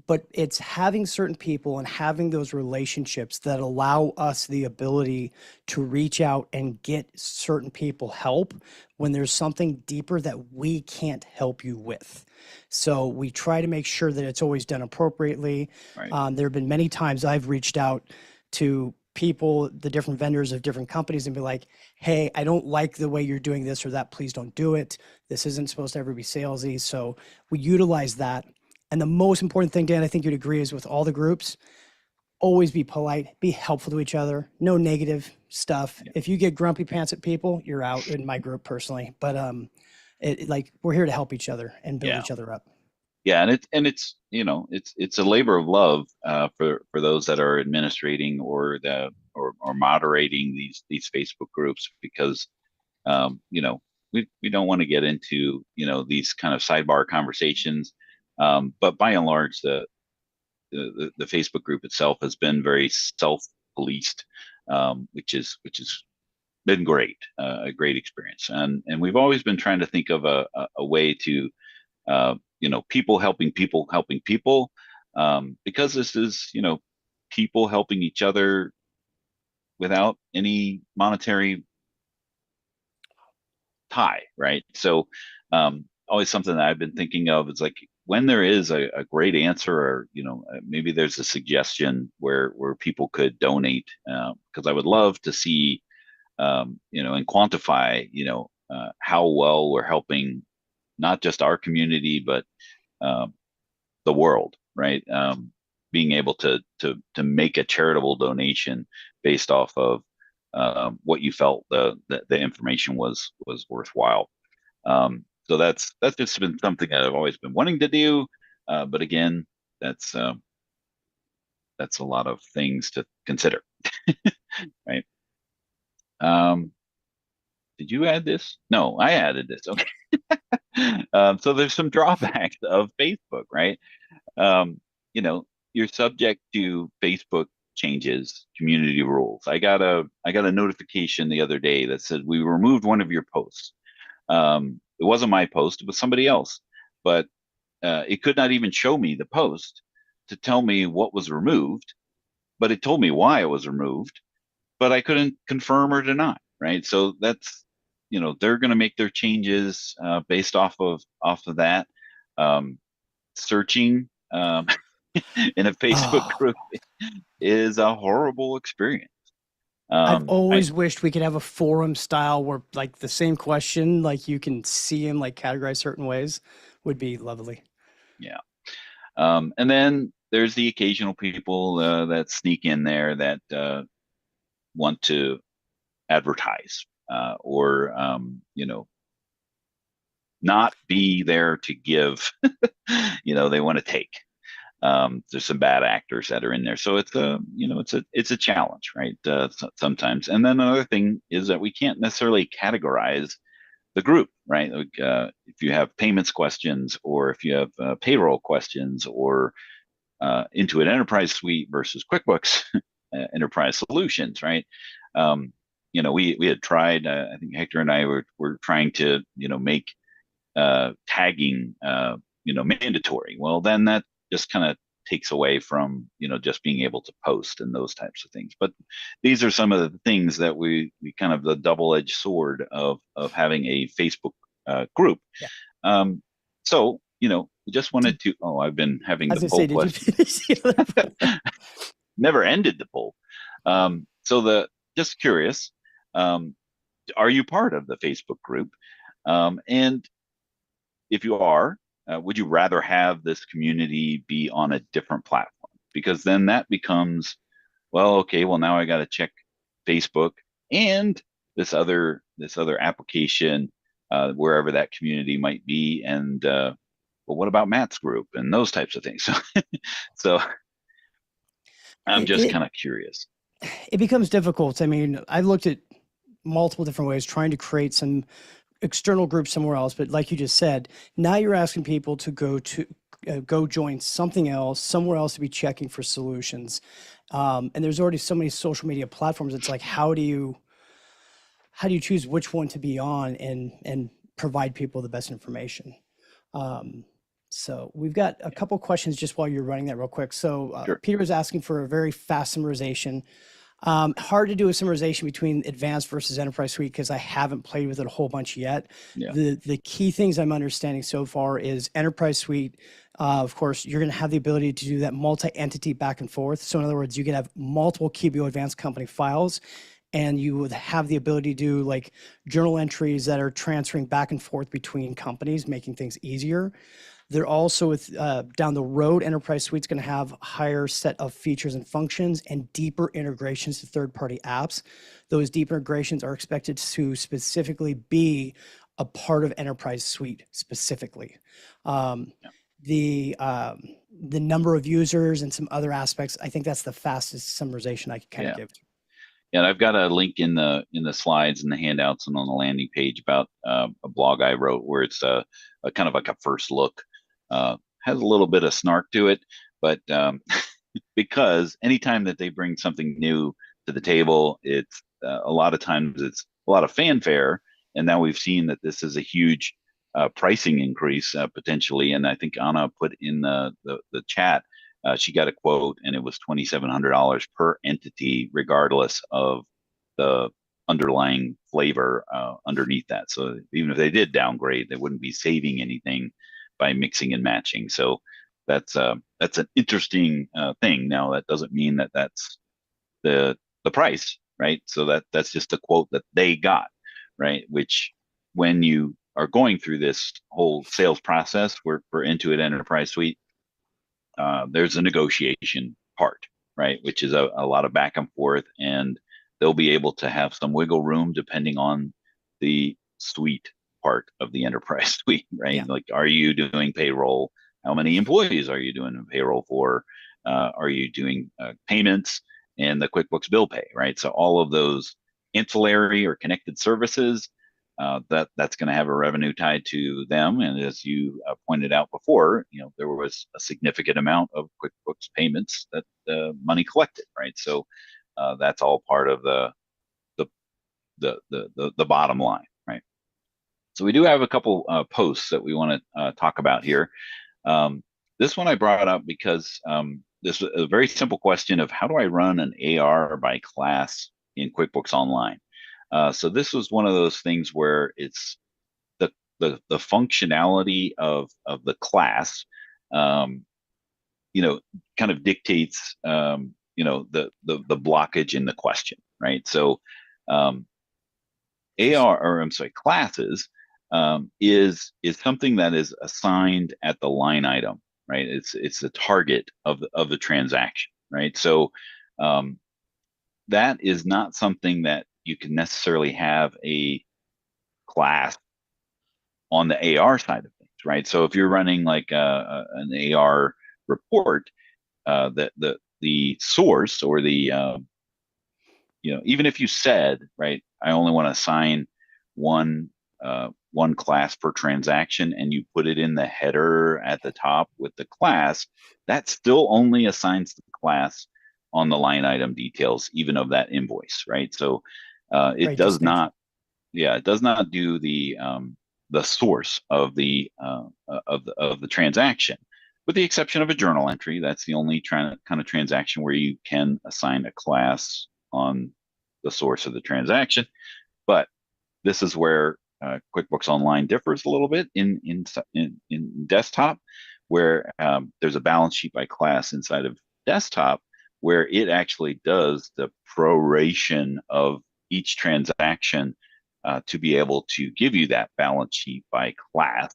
But it's having certain people and having those relationships that allow us the ability to reach out and get certain people help when there's something deeper that we can't help you with. So we try to make sure that it's always done appropriately. Right. There have been many times I've reached out to people, the different vendors of different companies, and be like, hey, I don't like the way you're doing this or that. Please don't do it. This isn't supposed to ever be salesy. So we utilize that. And the most important thing, Dan, I think you'd agree, is with all the groups, always be polite, be helpful to each other, no negative stuff. Yeah. If you get grumpy pants at people, you're out in my group personally. But we're here to help each other and build each other up. Yeah, and it's it's a labor of love for those that are administrating or moderating these Facebook groups, because we don't want to get into these kind of sidebar conversations, but by and large the Facebook group itself has been very self-policed, which is been great, a great experience, and we've always been trying to think of a way to people helping people, because this is, people helping each other without any monetary tie, right? So always something that I've been thinking of is like when there is a great answer, or maybe there's a suggestion where people could donate, because I would love to see and quantify how well we're helping not just our community, but the world, right? Being able to make a charitable donation based off of what you felt the information was worthwhile. So that's just been something that I've always been wanting to do, but again, that's a lot of things to consider, right? Did you add this? No, I added this. Okay. So there's some drawbacks of Facebook, right? You know, you're subject to Facebook changes, community rules. I got a notification the other day that said we removed one of your posts. It wasn't my post; it was somebody else, but it could not even show me the post to tell me what was removed. But it told me why it was removed, but I couldn't confirm or deny. Right? So that's, you know, they're going to make their changes based off of that. Searching in a Facebook group is a horrible experience. I've always wished we could have a forum style where like the same question, like you can see them like categorized certain ways, would be lovely. Yeah. And then there's the occasional people that sneak in there that want to advertise or you know, not be there to give. You know, they want to take. There's some bad actors that are in there, so it's a, you know, it's a challenge, right? Sometimes. And then another thing is that we can't necessarily categorize the group, right? Like, if you have payments questions, or if you have payroll questions, or Intuit Enterprise Suite versus QuickBooks Enterprise Solutions, right? You know, we had tried. I think Hector and I were trying to, you know, make tagging you know, mandatory. Well, then that just kind of takes away from, you know, just being able to post and those types of things. But these are some of the things that we kind of the double-edged sword of having a Facebook group. Yeah. So, you know, we just wanted to. Oh, I've been having the poll question. Never ended the poll. So just curious, are you part of the Facebook group? And if you are, would you rather have this community be on a different platform? Because then that becomes, well, okay, well, now I got to check Facebook and this other application, wherever that community might be. And well, what about Matt's group and those types of things? So I'm just kind of curious. It becomes difficult. I mean, I've looked at multiple different ways trying to create some external group somewhere else, but like you just said, now you're asking people to go join something else somewhere else to be checking for solutions, and there's already so many social media platforms. It's like, how do you choose which one to be on and provide people the best information? So we've got a couple questions just while you're running that real quick. So Sure. Peter was asking for a very fast summarization. Hard to do a summarization between advanced versus enterprise suite because I haven't played with it a whole bunch yet. Yeah. The key things I'm understanding so far is enterprise suite. Of course, you're going to have the ability to do that multi-entity back and forth. So in other words, you can have multiple QBO advanced company files, and you would have the ability to do like journal entries that are transferring back and forth between companies, making things easier. They're also with down the road, Enterprise Suite's going to have a higher set of features and functions and deeper integrations to third-party apps. Those deep integrations are expected to specifically be a part of Enterprise Suite specifically. The number of users and some other aspects, I think that's the fastest summarization I can kind of give. Yeah, and I've got a link in the slides and the handouts and on the landing page about a blog I wrote where it's a kind of like a first look. Has a little bit of snark to it, but because anytime that they bring something new to the table, it's a lot of times it's a lot of fanfare. And now we've seen that this is a huge pricing increase potentially. And I think Anna put in the chat, she got a quote and it was $2,700 per entity, regardless of the underlying flavor underneath that. So even if they did downgrade, they wouldn't be saving anything by mixing and matching. So that's an interesting thing. Now that doesn't mean that that's the price, right? So that's just the quote that they got, right? Which when you are going through this whole sales process for Intuit Enterprise Suite, there's a negotiation part, right? Which is a lot of back and forth, and they'll be able to have some wiggle room depending on the suite part of the enterprise suite, right? Yeah. Like, are you doing payroll? How many employees are you doing payroll for? Are you doing payments and the QuickBooks bill pay, right? So all of those ancillary or connected services, that's going to have a revenue tied to them. And as you pointed out before, there was a significant amount of QuickBooks payments that money collected, right? So that's all part of the bottom line, right? So we do have a couple posts that we want to talk about here. This one I brought up because this is a very simple question of how do I run an AR by class in QuickBooks Online? So this was one of those things where it's the functionality of the class, kind of dictates, the blockage in the question, right? So classes is something that is assigned at the line item, right? It's the target of the transaction, right? So that is not something that you can necessarily have a class on the AR side of things, right? So if you're running like an AR report, the source or the even if you said, right, I only want to assign one class per transaction, and you put it in the header at the top with the class, that still only assigns the class on the line item details, even of that invoice, right? So it does not do the source of the transaction, with the exception of a journal entry. That's the only kind of transaction where you can assign a class on the source of the transaction. But this is where QuickBooks Online differs a little bit in desktop, where there's a balance sheet by class inside of desktop, where it actually does the proration of each transaction to be able to give you that balance sheet by class,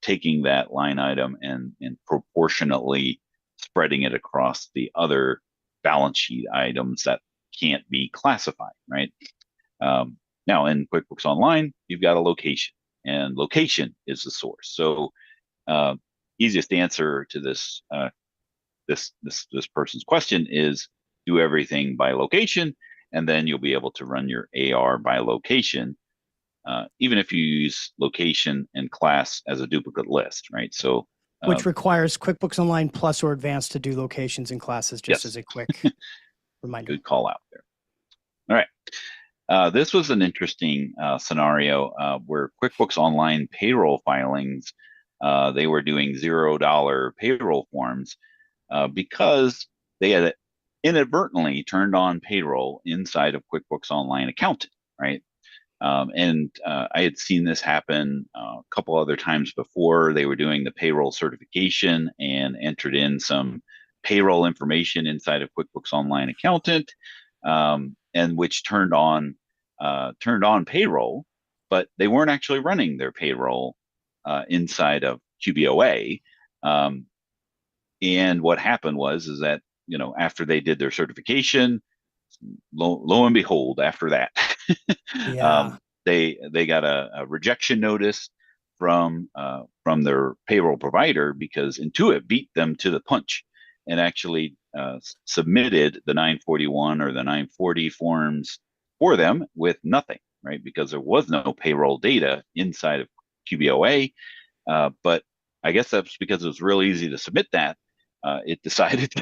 taking that line item and proportionately spreading it across the other balance sheet items that can't be classified, right? Now in QuickBooks Online, you've got a location, and location is the source. So easiest answer to this person's question is do everything by location, and then you'll be able to run your AR by location, even if you use location and class as a duplicate list, right? So which requires QuickBooks Online Plus or Advanced to do locations and classes, just as a quick reminder. Good call out there. All right. This was an interesting scenario where QuickBooks Online payroll filings, they were doing $0 payroll forms because they had inadvertently turned on payroll inside of QuickBooks Online Accountant, right? And I had seen this happen a couple other times before. They were doing the payroll certification and entered in some payroll information inside of QuickBooks Online Accountant, and which turned on payroll, but they weren't actually running their payroll inside of QBOA. And what happened was that after they did their certification, lo and behold, after that, they got a rejection notice from their payroll provider because Intuit beat them to the punch and actually submitted the 941 or the 940 forms for them with nothing, right? Because there was no payroll data inside of QBOA. But I guess that's because it was real easy to submit that. It decided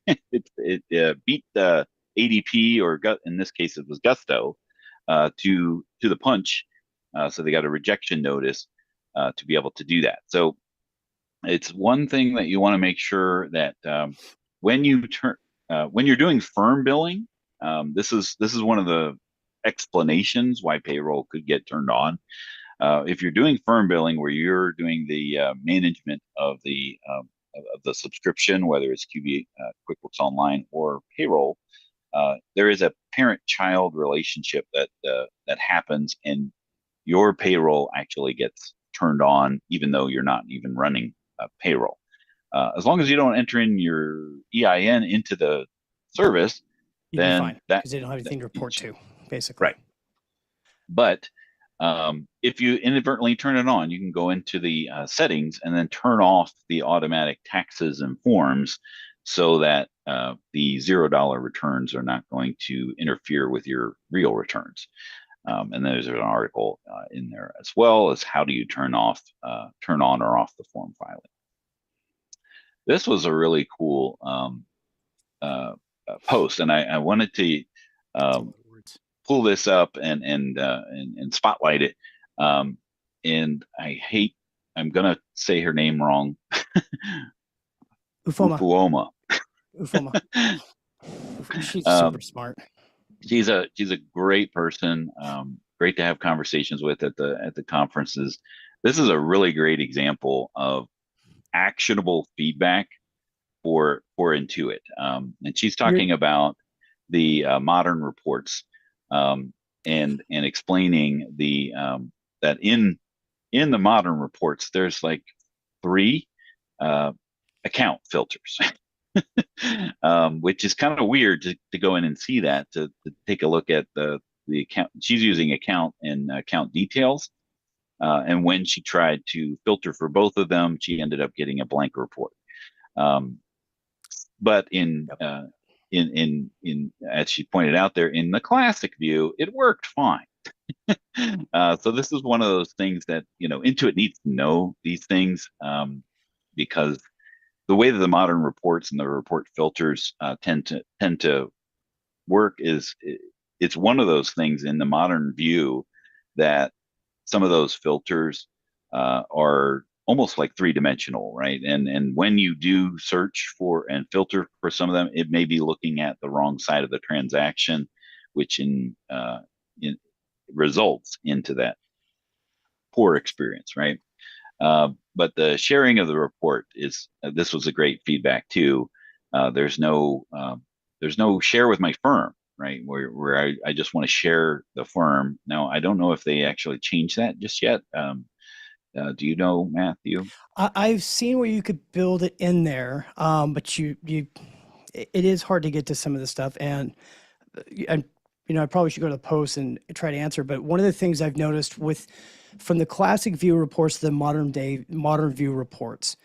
it beat the ADP, or in this case it was Gusto, to the punch. So they got a rejection notice to be able to do that. So it's one thing that you want to make sure that when you're doing firm billing, this is one of the explanations why payroll could get turned on. If you're doing firm billing where you're doing the management of the subscription, whether it's QuickBooks Online or payroll, there is a parent-child relationship that happens, and your payroll actually gets turned on, even though you're not even running payroll. As long as you don't enter in your EIN into the service, You'd be then fine because they don't have anything to report to, basically. Right. But if you inadvertently turn it on, you can go into the settings and then turn off the automatic taxes and forms so that the $0 returns are not going to interfere with your real returns. And there's an article in there as well as how do you turn on or off the form filing. This was a really cool post, and I wanted to pull this up and spotlight it. And I'm gonna say her name wrong. Ufoma. She's super smart. She's a great person. Great to have conversations with at the conferences. This is a really great example of actionable feedback for Intuit. And she's talking about the modern reports and explaining that in the modern reports there's like 3 account filters. Which is kind of weird to go in and see that, to take a look at the account. She's using account and account details. And when she tried to filter for both of them, she ended up getting a blank report. But as she pointed out there, in the classic view, it worked fine. So this is one of those things that, Intuit needs to know these things, because the way that the modern reports and the report filters tend to work is it's one of those things in the modern view that some of those filters are almost like 3-dimensional, right? And when you do search for and filter for some of them, it may be looking at the wrong side of the transaction, which in results into that poor experience, right? But the sharing of the report this was a great feedback too. There's no share with my firm, right? Where I just want to share the firm. Now, I don't know if they actually changed that just yet. Do you know, Matthew? I've seen where you could build it in there, but it is hard to get to some of the stuff. And I probably should go to the post and try to answer. But one of the things I've noticed from the classic view reports to the modern view reports,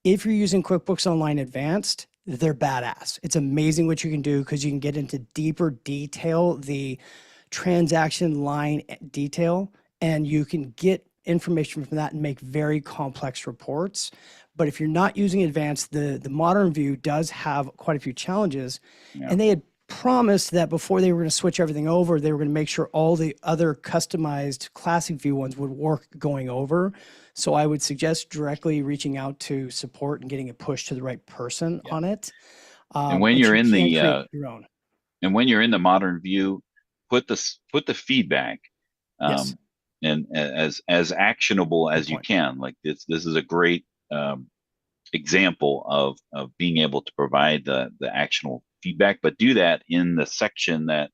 if you're using QuickBooks Online Advanced, they're badass. It's amazing what you can do because you can get into deeper detail, the transaction line detail, and you can get information from that and make very complex reports. But if you're not using Advanced, the modern view does have quite a few challenges. Yeah. And they had promised that before they were going to switch everything over, they were going to make sure all the other customized classic view ones would work going over. So I would suggest directly reaching out to support and getting it pushed to the right person on it. And when you're in your own. And when you're in the modern view, put the feedback yes. and as actionable as you can. Like this is a great example of being able to provide the actionable feedback, but do that in the section that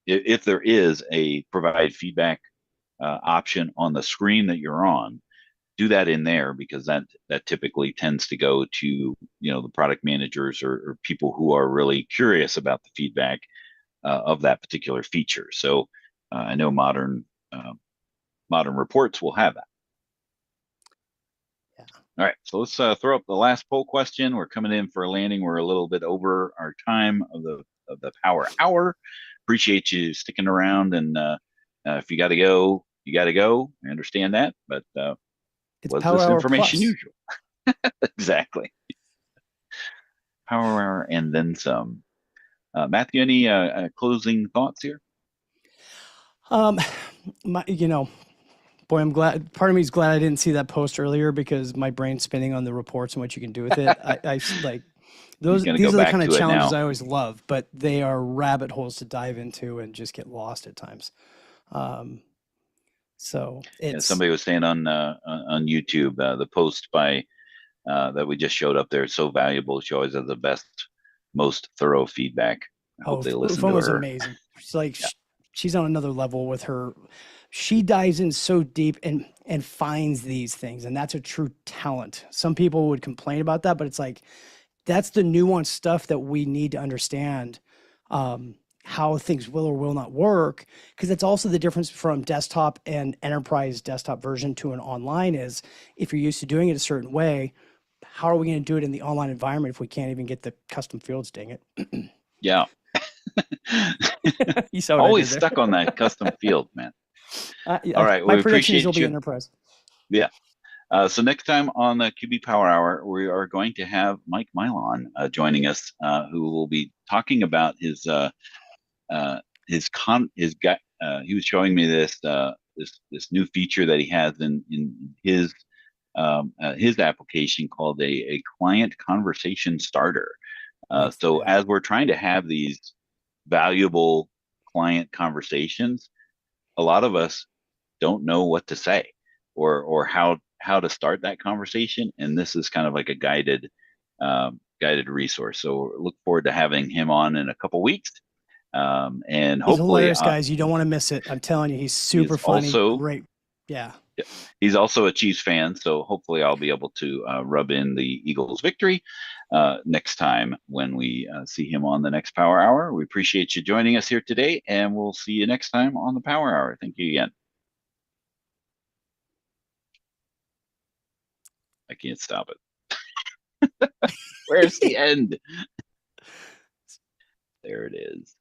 if there is a provide feedback option on the screen that you're on, do that in there, because that typically tends to go to the product managers or people who are really curious about the feedback of that particular feature. So I know modern reports will have that. All right, so let's throw up the last poll question. We're coming in for a landing. We're a little bit over our time of the power hour. Appreciate you sticking around, and if you got to go, you got to go. I understand that, but was this information usual? Exactly. Power hour and then some. Matthew, any closing thoughts here? Boy, I'm glad. Part of me is glad I didn't see that post earlier, because my brain's spinning on the reports and what you can do with it. I like those. These are the kind of challenges I always love, but they are rabbit holes to dive into and just get lost at times. So somebody was saying on YouTube, the post by that we just showed up there is so valuable. She always has the best, most thorough feedback. I hope they listen to her. Was amazing. She's like she's on another level with her she dives in so deep and finds these things, and that's a true talent. Some people would complain about that, but it's like that's the nuanced stuff that we need to understand, how things will or will not work, because it's also the difference from desktop and enterprise desktop version to an online is if you're used to doing it a certain way, how are we going to do it in the online environment if we can't even get the custom fields? Dang it. Yeah. You saw what I Always did there. stuck on that custom field, man. All right. My We prediction is appreciate it'll be you. enterprise. Yeah. So next time on the QB Power Hour, we are going to have Mike Milon joining us, who will be talking about he was showing me this new feature that he has in his application called a client conversation starter. So as we're trying to have these valuable client conversations, a lot of us don't know what to say or how to start that conversation. And this is kind of like a guided resource. So look forward to having him on in a couple weeks. And He's hopefully, hilarious, guys. You don't want to miss it. I'm telling you, he's super funny. also Great. Yeah. He's also a Chiefs fan, so hopefully I'll be able to rub in the Eagles' victory next time when we see him on the next Power Hour. We appreciate you joining us here today, and we'll see you next time on the Power Hour. Thank you again. I can't stop it. Where's the end? There it is.